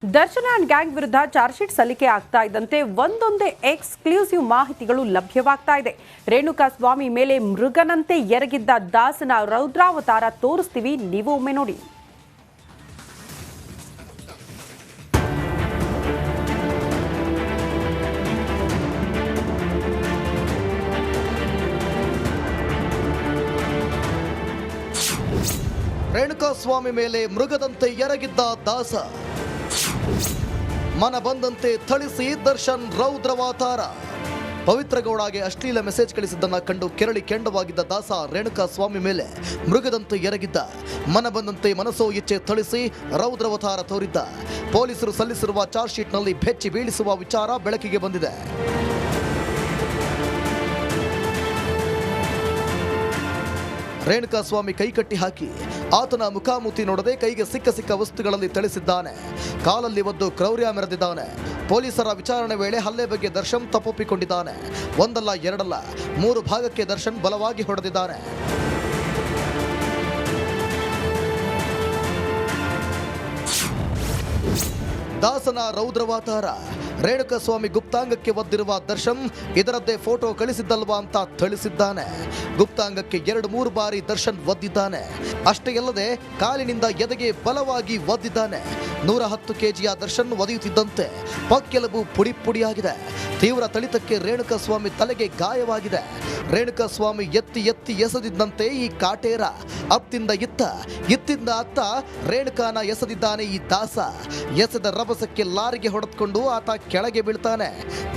ದರ್ಶನ and gang ವಿರುದ್ಧ charge sheet ಸಲ್ಲಿಕೆ ಆಗ್ತಾ ಇದ್ದಂತೆ ಒಂದೊಂದೇ ಎಕ್ಸ್ಕ್ಲೂಸಿವ್ ಮಾಹಿತಿಗಳು ಲಭ್ಯವಾಗ್ತಾ ಇದೆ. ರೇಣುಕಾ ಸ್ವಾಮಿ ಮೇಲೆ ಮೃಗನಂತೆ ಎರಗಿದ್ದ ದಾಸನ ರೌದ್ರಾವತಾರ ತೋರಿಸ್ತೀವಿ, ನೀವು ಒಮ್ಮೆ ನೋಡಿ. ರೇಣುಕಾ ಸ್ವಾಮಿ ಮೇಲೆ ಮೃಗದಂತೆ ಎರಗಿದ್ದ ದಾಸ, ಮನ ಬಂದಂತೆ ಥಳಿಸಿ ದರ್ಶನ್ ರೌದ್ರವಾತಾರ. ಪವಿತ್ರ ಗೌಡಗೆ ಅಶ್ಲೀಲ ಮೆಸೇಜ್ ಕಳಿಸಿದ್ದನ್ನ ಕಂಡು ಕೆರಳಿ ಕೆಂಡವಾಗಿದ್ದ ದಾಸ ರೇಣುಕಾ ಸ್ವಾಮಿ ಮೇಲೆ ಮೃಗದಂತೆ ಎರಗಿದ್ದ, ಮನ ಬಂದಂತೆ ಮನಸೋ ಇಚ್ಛೆ ಥಳಿಸಿ ರೌದ್ರವತಾರ ತೋರಿದ್ದ. ಪೊಲೀಸರು ಸಲ್ಲಿಸಿರುವ ಚಾರ್ಜ್ ಶೀಟ್ನಲ್ಲಿ ಬೆಚ್ಚಿ ಬೀಳಿಸುವ ವಿಚಾರ ಬೆಳಕಿಗೆ ಬಂದಿದೆ. ರೇಣುಕಾ ಸ್ವಾಮಿ ಕೈಕಟ್ಟಿ ಹಾಕಿ ಆತನ ಮುಖಾಮುಖಿ ನೋಡದೆ ಕೈಗೆ ಸಿಕ್ಕ ವಸ್ತುಗಳಲ್ಲಿ ಥಳಿಸಿದ್ದಾನೆ. ಕಾಲಲ್ಲಿ ಒದ್ದು ಕ್ರೌರ್ಯ ಮೆರೆದಿದ್ದಾನೆ. ಪೊಲೀಸರ ವಿಚಾರಣೆ ವೇಳೆ ಹಲ್ಲೆ ಬಗ್ಗೆ ದರ್ಶನ್ ತಪ್ಪೊಪ್ಪಿಕೊಂಡಿದ್ದಾನೆ. ಒಂದಲ್ಲ ಎರಡಲ್ಲ 3 ಭಾಗಕ್ಕೆ ದರ್ಶನ್ ಬಲವಾಗಿ ಹೊಡೆದಿದ್ದಾನೆ. ದಾಸನ ರೌದ್ರವಾತಾರ. ರೇಣುಕಾ ಸ್ವಾಮಿ ಗುಪ್ತಾಂಗಕ್ಕೆ ಒದ್ದಿರುವ ದರ್ಶನ್ ಇದರದ್ದೇ ಫೋಟೋ ಕಳಿಸಿದ್ದಲ್ವಾ ಅಂತ ಥಳಿಸಿದ್ದಾನೆ. ಗುಪ್ತಾಂಗಕ್ಕೆ 2-3 ಬಾರಿ ದರ್ಶನ್ ಒದ್ದಿದ್ದಾನೆ. ಅಷ್ಟೇ ಅಲ್ಲದೆ ಕಾಲಿನಿಂದ ಎದೆಗೆ ಬಲವಾಗಿ ಒದ್ದಿದ್ದಾನೆ. 110 ಕೆಜಿಯ ದರ್ಶನ್ ಒದೆಯುತ್ತಿದ್ದಂತೆ ಪಕ್ಕೆಲುಬು ಪುಡಿ ಪುಡಿಯಾಗಿದೆ. ತೀವ್ರ ತಳಿತಕ್ಕೆ ರೇಣುಕಾ ಸ್ವಾಮಿ ತಲೆಗೆ ಗಾಯವಾಗಿದೆ. ರೇಣುಕಾ ಸ್ವಾಮಿ ಎತ್ತಿ ಎಸೆದಿದ್ದಂತೆ ಈ ಕಾಟೇರ ಅತ್ತಿಂದ ಇತ್ತಿಂದ ಅತ್ತ ರೇಣುಕಾನ ಎಸೆದಿದ್ದಾನೆ ಈ ದಾಸ. ಎಸೆದ ರಭಸಕ್ಕೆ ಲಾರಿಗೆ ಹೊಡೆದುಕೊಂಡು ಆತ ಕೆಳಗೆ ಬೀಳ್ತಾನೆ.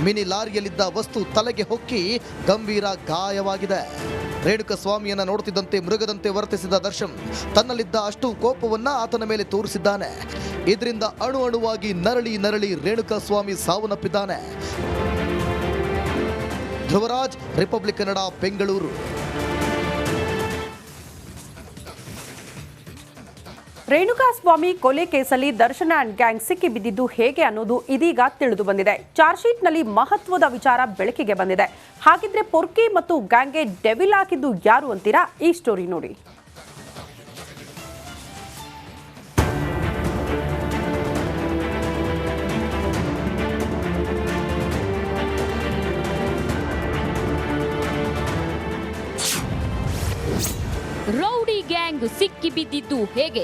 ಮಿನಿ ಲಾರಿಯಲ್ಲಿದ್ದ ವಸ್ತು ತಲೆಗೆ ಹೊಕ್ಕಿ ಗಂಭೀರ ಗಾಯವಾಗಿದೆ. ರೇಣುಕಾ ಸ್ವಾಮಿಯನ್ನ ನೋಡುತ್ತಿದ್ದಂತೆ ಮೃಗದಂತೆ ವರ್ತಿಸಿದ ದರ್ಶನ್ ತನ್ನಲ್ಲಿದ್ದ ಅಷ್ಟು ಕೋಪವನ್ನ ಆತನ ಮೇಲೆ ತೋರಿಸಿದ್ದಾನೆ. ಇದರಿಂದ ಅಣುವಾಗಿ ನರಳಿ ರೇಣುಕಾ ಸ್ವಾಮಿ ಸಾವನ್ನಪ್ಪಿದ್ದಾನೆ. ಧ್ರುವರಾಜ್, ರಿಪಬ್ಲಿಕ್ ಕನ್ನಡ, ಬೆಂಗಳೂರು. ರೇಣುಕಾ ಸ್ವಾಮಿ ಕೊಲೆ ಕೇಸಲ್ಲಿ ದರ್ಶನ ಅಂಡ್ ಗ್ಯಾಂಗ್ ಸಿಕ್ಕಿ ಬಿದ್ದಿದ್ದು ಹೇಗೆ ಅನ್ನೋದು ಇದೀಗ ತಿಳಿದು ಬಂದಿದೆ. ಚಾರ್ಜ್ ಶೀಟ್ನಲ್ಲಿ ಮಹತ್ವದ ವಿಚಾರ ಬೆಳಕಿಗೆ ಬಂದಿದೆ. ಹಾಗಿದ್ರೆ ಪೊರ್ಕಿ ಮತ್ತು ಗ್ಯಾಂಗ್ಗೆ ಡೆವಿಲ್ ಹಾಕಿದ್ದು ಯಾರು ಅಂತೀರಾ? ಈ ಸ್ಟೋರಿ ನೋಡಿ. ರೌಡಿ ಗ್ಯಾಂಗ್ ಸಿಕ್ಕಿ ಬಿದ್ದಿದ್ದು ಹೇಗೆ?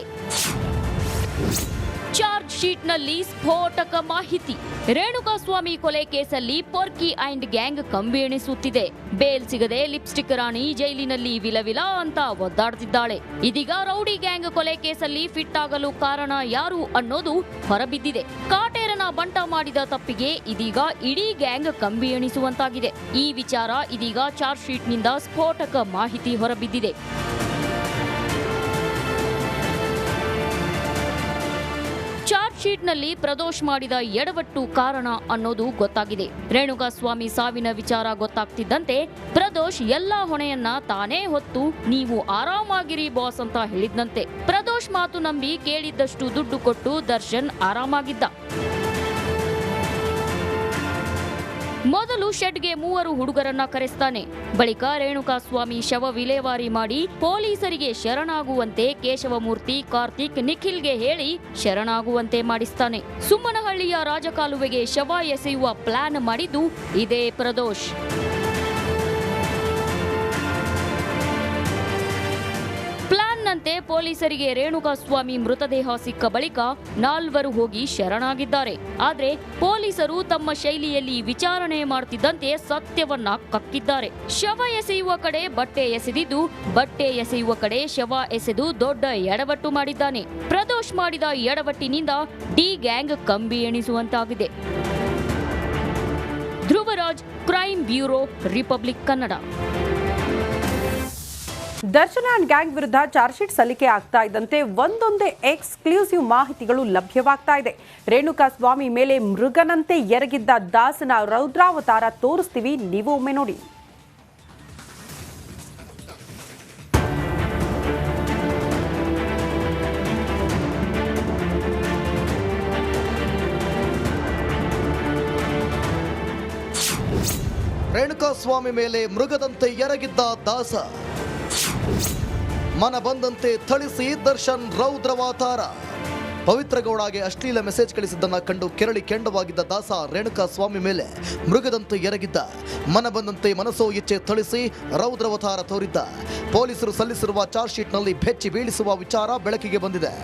ಚಾರ್ಜ್ ಶೀಟ್ನಲ್ಲಿ ಸ್ಫೋಟಕ ಮಾಹಿತಿ. ರೇಣುಕಾ ಸ್ವಾಮಿ ಕೊಲೆ ಕೇಸಲ್ಲಿ ಪೊರ್ಕಿ ಅಂಡ್ ಗ್ಯಾಂಗ್ ಕಂಬಿ ಎಣಿಸುತ್ತಿದೆ. ಬೇಲ್ ಸಿಗದೆ ಲಿಪ್ಸ್ಟಿಕ್ ರಾಣಿ ಜೈಲಿನಲ್ಲಿ ವಿಲವಿಲ ಅಂತ ಒದ್ದಾಡ್ತಿದ್ದಾಳೆ. ಇದೀಗ ರೌಡಿ ಗ್ಯಾಂಗ್ ಕೊಲೆ ಕೇಸಲ್ಲಿ ಫಿಟ್ ಆಗಲು ಕಾರಣ ಯಾರು ಅನ್ನೋದು ಹೊರಬಿದ್ದಿದೆ. ಕಾಟೇರನ ಬಂಟ ಮಾಡಿದ ತಪ್ಪಿಗೆ ಇದೀಗ ಇಡೀ ಗ್ಯಾಂಗ್ ಕಂಬಿ ಎಣಿಸುವಂತಾಗಿದೆ. ಈ ವಿಚಾರ ಇದೀಗ ಚಾರ್ಜ್ ಶೀಟ್ನಿಂದ ಸ್ಫೋಟಕ ಮಾಹಿತಿ ಹೊರಬಿದ್ದಿದೆ. ಚಾರ್ಜ್ ಶೀಟ್ನಲ್ಲಿ ಪ್ರದೋಷ್ ಮಾಡಿದ ಎಡವಟ್ಟು ಕಾರಣ ಅನ್ನೋದು ಗೊತ್ತಾಗಿದೆ. ರೇಣುಕಾ ಸ್ವಾಮಿ ಸಾವಿನ ವಿಚಾರ ಗೊತ್ತಾಗ್ತಿದ್ದಂತೆ ಪ್ರದೋಷ್ ಎಲ್ಲಾ ಹೊಣೆಯನ್ನ ತಾನೇ ಹೊತ್ತು ನೀವು ಆರಾಮಾಗಿರಿ ಬಾಸ್ ಅಂತ ಹೇಳಿದ್ನಂತೆ. ಪ್ರದೋಷ್ ಮಾತು ನಂಬಿ ಕೇಳಿದ್ದಷ್ಟು ದುಡ್ಡು ಕೊಟ್ಟು ದರ್ಶನ್ ಆರಾಮಾಗಿದ್ದ. ಮೊದಲು ಶೆಡ್ಗೆ 3 ಹುಡುಗರನ್ನ ಕರೆಸ್ತಾನೆ. ಬಳಿಕ ರೇಣುಕಾ ಸ್ವಾಮಿ ಶವ ವಿಲೇವಾರಿ ಮಾಡಿ ಪೊಲೀಸರಿಗೆ ಶರಣಾಗುವಂತೆ ಕೇಶವಮೂರ್ತಿ, ಕಾರ್ತಿಕ್, ನಿಖಿಲ್ಗೆ ಹೇಳಿ ಶರಣಾಗುವಂತೆ ಮಾಡಿಸ್ತಾನೆ. ಸುಮ್ಮನಹಳ್ಳಿಯ ರಾಜಕಾಲುವೆಗೆ ಶವ ಎಸೆಯುವ ಪ್ಲಾನ್ ಮಾಡಿದ್ದು ಇದೇ ಪ್ರದೋಷ್. ಪ್ಲಾನ್ನಂತೆ ಪೊಲೀಸರಿಗೆ ರೇಣುಕಾ ಸ್ವಾಮಿ ಮೃತದೇಹ ಸಿಕ್ಕ ಬಳಿಕ 4 ಹೋಗಿ ಶರಣಾಗಿದ್ದಾರೆ. ಆದ್ರೆ ಪೊಲೀಸರು ತಮ್ಮ ಶೈಲಿಯಲ್ಲಿ ವಿಚಾರಣೆ ಮಾಡ್ತಿದ್ದಂತೆ ಸತ್ಯವನ್ನ ಕಕ್ಕಿದ್ದಾರೆ. ಶವ ಎಸೆಯುವ ಕಡೆ ಬಟ್ಟೆ ಎಸೆದಿದ್ದು, ಬಟ್ಟೆ ಎಸೆಯುವ ಕಡೆ ಶವ ಎಸೆದು ದೊಡ್ಡ ಎಡವಟ್ಟು ಮಾಡಿದ್ದಾನೆ. ಪ್ರದೋಷ್ ಮಾಡಿದ ಎಡವಟ್ಟಿನಿಂದ ಡಿ ಗ್ಯಾಂಗ್ ಕಂಬಿ ಎಣಿಸುವಂತಾಗಿದೆ. Dhruvaraj, crime bureau, republic Kannada. Darshan and gang ವಿರುದ್ಧ ಚಾರ್ಜ್ ಶೀಟ್ ಸಲ್ಲಿಕೆ ಆಗ್ತಾ ಇದ್ದಂತೆ ಒಂದೊಂದೇ ಎಕ್ಸ್ಕ್ಲೂಸಿವ್ ಮಾಹಿತಿಗಳು ಲಭ್ಯವಾಗ್ತಾ ಇದೆ. ರೇಣುಕಾ ಸ್ವಾಮಿ ಮೇಲೆ ಮೃಗನಂತೆ ಎರಗಿದ್ದ ದಾಸನ ರೌದ್ರಾವತಾರ ತೋರಿಸ್ತೀವಿ, ನೀವು ಒಮ್ಮೆ ನೋಡಿ. ರೇಣುಕಾ ಸ್ವಾಮಿ ಮೇಲೆ ಮೃಗದಂತೆ ಎರಗಿದ್ದ ದಾಸ, ಮನ ಬಂದಂತೆ ಥಳಿಸಿ ದರ್ಶನ್ ರೌದ್ರವಾತಾರ. ಪವಿತ್ರ ಗೌಡಗೆ ಅಶ್ಲೀಲ ಮೆಸೇಜ್ ಕಳಿಸಿದ್ದನ್ನ ಕಂಡು ಕೆರಳಿ ಕೆಂಡವಾಗಿದ್ದ ದಾಸ ರೇಣುಕಾ ಸ್ವಾಮಿ ಮೇಲೆ ಮೃಗದಂತೆ ಎರಗಿದ್ದ. ಮನ ಬಂದಂತೆ ಮನಸ್ಸೋ ಇಚ್ಛೆ ಥಳಿಸಿ ರೌದ್ರವತಾರ ತೋರಿದ್ದ. ಪೊಲೀಸರು ಸಲ್ಲಿಸಿರುವ ಚಾರ್ಜ್ ಶೀಟ್ನಲ್ಲಿ ಬೆಚ್ಚಿ ಬೀಳಿಸುವ ವಿಚಾರ ಬೆಳಕಿಗೆ ಬಂದಿದೆ.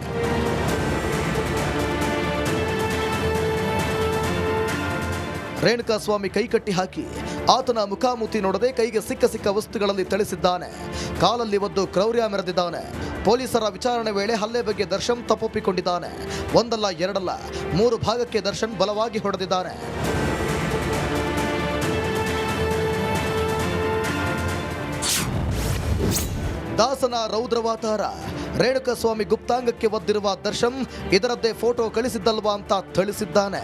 ರೇಣುಕಾ ಸ್ವಾಮಿ ಕೈಕಟ್ಟಿ ಹಾಕಿ ಆತನ ಮುಖಾಮುಖಿ ನೋಡದೆ ಕೈಗೆ ಸಿಕ್ಕ ವಸ್ತುಗಳಲ್ಲಿ ಥಳಿಸಿದ್ದಾನೆ. ಕಾಲಲ್ಲಿ ಒದ್ದು ಕ್ರೌರ್ಯ ಮೆರೆದಿದ್ದಾನೆ. ಪೊಲೀಸರ ವಿಚಾರಣೆ ವೇಳೆ ಹಲ್ಲೆ ಬಗ್ಗೆ ದರ್ಶನ್ ತಪ್ಪೊಪ್ಪಿಕೊಂಡಿದ್ದಾನೆ. ಒಂದಲ್ಲ ಎರಡಲ್ಲ 3 ಭಾಗಕ್ಕೆ ದರ್ಶನ್ ಬಲವಾಗಿ ಹೊಡೆದಿದ್ದಾನೆ. ದಾಸನ ರೌದ್ರವಾತಾರ ರೇಣುಕಾ ಸ್ವಾಮಿ ಗುಪ್ತಾಂಗಕ್ಕೆ ಒದ್ದಿರುವ ದರ್ಶನ್ ಇದರದ್ದೇ ಫೋಟೋ ಕಳಿಸಿದ್ದಲ್ವಾ ಅಂತ ಥಳಿಸಿದ್ದಾನೆ.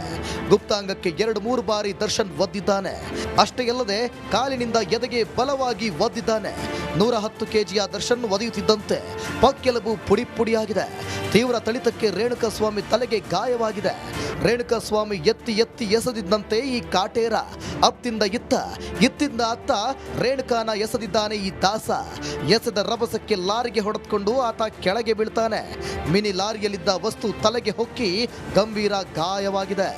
ಗುಪ್ತಾಂಗಕ್ಕೆ 2-3 ಬಾರಿ ದರ್ಶನ್ ಒದ್ದಿದ್ದಾನೆ. ಅಷ್ಟೇ ಅಲ್ಲದೆ ಕಾಲಿನಿಂದ ಎದೆಗೆ ಬಲವಾಗಿ ಒದ್ದಿದ್ದಾನೆ. 110 ಕೆಜಿಯ ದರ್ಶನ್ ಒದೆಯುತ್ತಿದ್ದಂತೆ ಪಕ್ಕೆಲುಬು ಪುಡಿ ಪುಡಿಯಾಗಿದೆ. ತೀವ್ರ ತಳಿತಕ್ಕೆ ರೇಣುಕಾ ಸ್ವಾಮಿ ತಲೆಗೆ ಗಾಯವಾಗಿದೆ. ರೇಣುಕಾ ಸ್ವಾಮಿ ಎತ್ತಿ ಎಸೆದಿದ್ದಂತೆ ಈ ಕಾಟೇರ ಅತ್ತಿಂದ ಇತ್ತಿಂದ ಅತ್ತ ರೇಣುಕಾನ ಎಸೆದಿದ್ದಾನೆ ಈ ದಾಸ. ಎಸೆದ ರಭಸಕ್ಕೆ ಲಾರಿಗೆ ಹೊಡೆದುಕೊಂಡು ಆತ ಕೆಳಗೆ ಬೀಳ್ತಾನೆ. ಮಿನಿ ಲಾರಿಯಲ್ಲಿದ್ದ ವಸ್ತು ತಲೆಗೆ ಹೊಕ್ಕಿ ಗಂಭೀರ ಗಾಯವಾಗಿದೆ.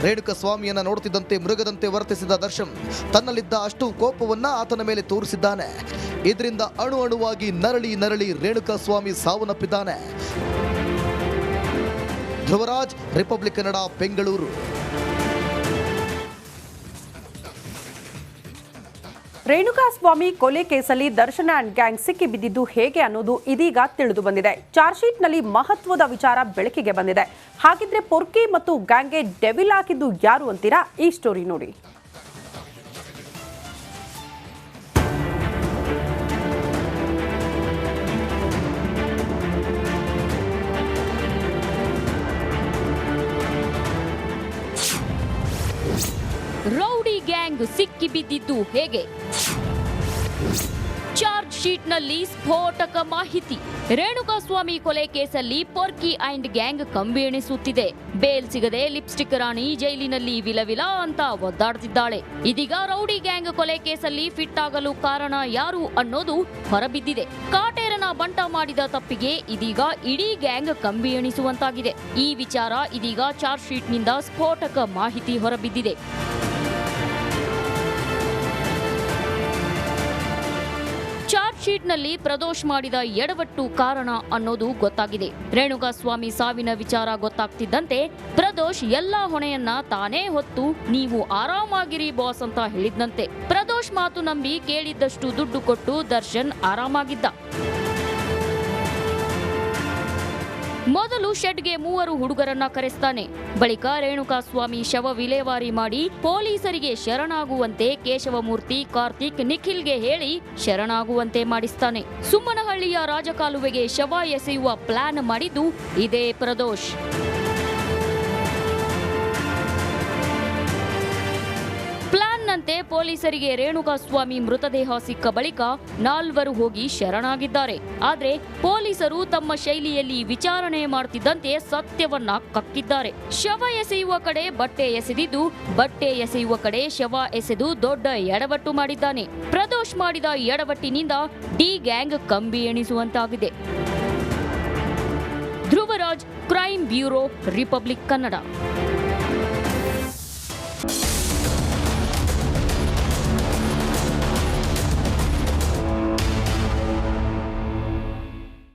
ರೇಣುಕಾ ಸ್ವಾಮಿಯನ್ನ ನೋಡುತ್ತಿದ್ದಂತೆ ಮೃಗದಂತೆ ವರ್ತಿಸಿದ ದರ್ಶನ್ ತನ್ನಲ್ಲಿದ್ದ ಅಷ್ಟು ಕೋಪವನ್ನ ಆತನ ಮೇಲೆ ತೋರಿಸಿದ್ದಾನೆ. ಇದರಿಂದ ಅಣುವಾಗಿ ನರಳಿ ರೇಣುಕಾ ಸ್ವಾಮಿ ಸಾವನ್ನಪ್ಪಿದ್ದಾನೆ. ಧ್ರುವರಾಜ್, ರಿಪಬ್ಲಿಕ್ ಕನ್ನಡ, ಬೆಂಗಳೂರು. ರೇಣುಕಾಸ್ವಾಮಿ ಕೊಲೆ ಕೇಸಲ್ಲಿ ದರ್ಶನ್ ಅಂಡ್ ಗ್ಯಾಂಗ್ ಸಿಕ್ಕಿ ಬಿದ್ದಿದ್ದು ಹೇಗೆ ಅನ್ನೋದು ಇದೀಗ ತಿಳಿದು ಬಂದಿದೆ. ಚಾರ್ಜ್ ಶೀಟ್ನಲ್ಲಿ ಮಹತ್ವದ ವಿಚಾರ ಬೆಳಕಿಗೆ ಬಂದಿದೆ. ಹಾಗಿದ್ರೆ ಪೊರ್ಕಿ ಮತ್ತು ಗ್ಯಾಂಗ್ಗೆ ಡೆವಿಲ್ ಹಾಕಿದ್ದು ಯಾರು ಅಂತೀರಾ? ಈ ಸ್ಟೋರಿ ನೋಡಿ. ರೌಡಿ ಗ್ಯಾಂಗ್ ಸಿಕ್ಕಿ ಬಿದ್ದಿದ್ದು ಹೇಗೆ? ಚಾರ್ಜ್ ಶೀಟ್ನಲ್ಲಿ ಸ್ಫೋಟಕ ಮಾಹಿತಿ. ರೇಣುಕಾಸ್ವಾಮಿ ಕೊಲೆ ಕೇಸಲ್ಲಿ ಪೊರ್ಕಿ ಅಂಡ್ ಗ್ಯಾಂಗ್ ಕಂಬಿ ಎಣಿಸುತ್ತಿದೆ. ಬೇಲ್ ಸಿಗದೆ ಲಿಪ್ಸ್ಟಿಕ್ ರಾಣಿ ಜೈಲಿನಲ್ಲಿ ವಿಲವಿಲ ಅಂತ ಒದ್ದಾಡ್ತಿದ್ದಾಳೆ. ಇದೀಗ ರೌಡಿ ಗ್ಯಾಂಗ್ ಕೊಲೆ ಕೇಸಲ್ಲಿ ಫಿಟ್ ಆಗಲು ಕಾರಣ ಯಾರು ಅನ್ನೋದು ಹೊರಬಿದ್ದಿದೆ. ಕಾಟೇರನ ಬಂಟ ಮಾಡಿದ ತಪ್ಪಿಗೆ ಇದೀಗ ಇಡೀ ಗ್ಯಾಂಗ್ ಕಂಬಿ ಎಣಿಸುವಂತಾಗಿದೆ. ಈ ವಿಚಾರ ಇದೀಗ ಚಾರ್ಜ್ ಶೀಟ್ನಿಂದ ಸ್ಫೋಟಕ ಮಾಹಿತಿ ಹೊರಬಿದ್ದಿದೆ. ಚಾರ್ಜ್ ಶೀಟ್ನಲ್ಲಿ ಪ್ರದೋಷ್ ಮಾಡಿದ ಎಡವಟ್ಟು ಕಾರಣ ಅನ್ನೋದು ಗೊತ್ತಾಗಿದೆ. ರೇಣುಕಾಸ್ವಾಮಿ ಸಾವಿನ ವಿಚಾರ ಗೊತ್ತಾಗ್ತಿದ್ದಂತೆ ಪ್ರದೋಷ್ ಎಲ್ಲಾ ಹೊಣೆಯನ್ನ ತಾನೇ ಹೊತ್ತು ನೀವು ಆರಾಮಾಗಿರಿ ಬಾಸ್ ಅಂತ ಹೇಳಿದ್ನಂತೆ. ಪ್ರದೋಷ್ ಮಾತು ನಂಬಿ ಕೇಳಿದ್ದಷ್ಟು ದುಡ್ಡು ಕೊಟ್ಟು ದರ್ಶನ್ ಆರಾಮಾಗಿದ್ದ. ಮೊದಲು ಶೆಡ್ಗೆ 3 ಹುಡುಗರನ್ನ ಕರೆಸ್ತಾನೆ. ಬಳಿಕ ರೇಣುಕಾಸ್ವಾಮಿ ಶವ ವಿಲೇವಾರಿ ಮಾಡಿ ಪೊಲೀಸರಿಗೆ ಶರಣಾಗುವಂತೆ ಕೇಶವಮೂರ್ತಿ, ಕಾರ್ತಿಕ್, ನಿಖಿಲ್ಗೆ ಹೇಳಿ ಶರಣಾಗುವಂತೆ ಮಾಡಿಸ್ತಾನೆ. ಸುಮ್ಮನಹಳ್ಳಿಯ ರಾಜಕಾಲುವೆಗೆ ಶವ ಎಸೆಯುವ ಪ್ಲಾನ್ ಮಾಡಿದ್ದು ಇದೇ ಪ್ರದೋಷ್. ಪ್ಲಾನ್ನಂತೆ ಪೊಲೀಸರಿಗೆ ರೇಣುಕಾಸ್ವಾಮಿ ಮೃತದೇಹ ಸಿಕ್ಕ ಬಳಿಕ 4 ಹೋಗಿ ಶರಣಾಗಿದ್ದಾರೆ. ಆದ್ರೆ ಪೊಲೀಸರು ತಮ್ಮ ಶೈಲಿಯಲ್ಲಿ ವಿಚಾರಣೆ ಮಾಡ್ತಿದ್ದಂತೆ ಸತ್ಯವನ್ನ ಕಕ್ಕಿದ್ದಾರೆ. ಶವ ಎಸೆಯುವ ಕಡೆ ಬಟ್ಟೆ ಎಸೆದಿದ್ದು, ಬಟ್ಟೆ ಎಸೆಯುವ ಕಡೆ ಶವ ಎಸೆದು ದೊಡ್ಡ ಎಡವಟ್ಟು ಮಾಡಿದ್ದಾನೆ. ಪ್ರದೋಷ್ ಮಾಡಿದ ಎಡವಟ್ಟಿನಿಂದ ಡಿ ಗ್ಯಾಂಗ್ ಕಂಬಿ ಎಣಿಸುವಂತಾಗಿದೆ. Dhruvaraj, crime bureau, republic Kannada.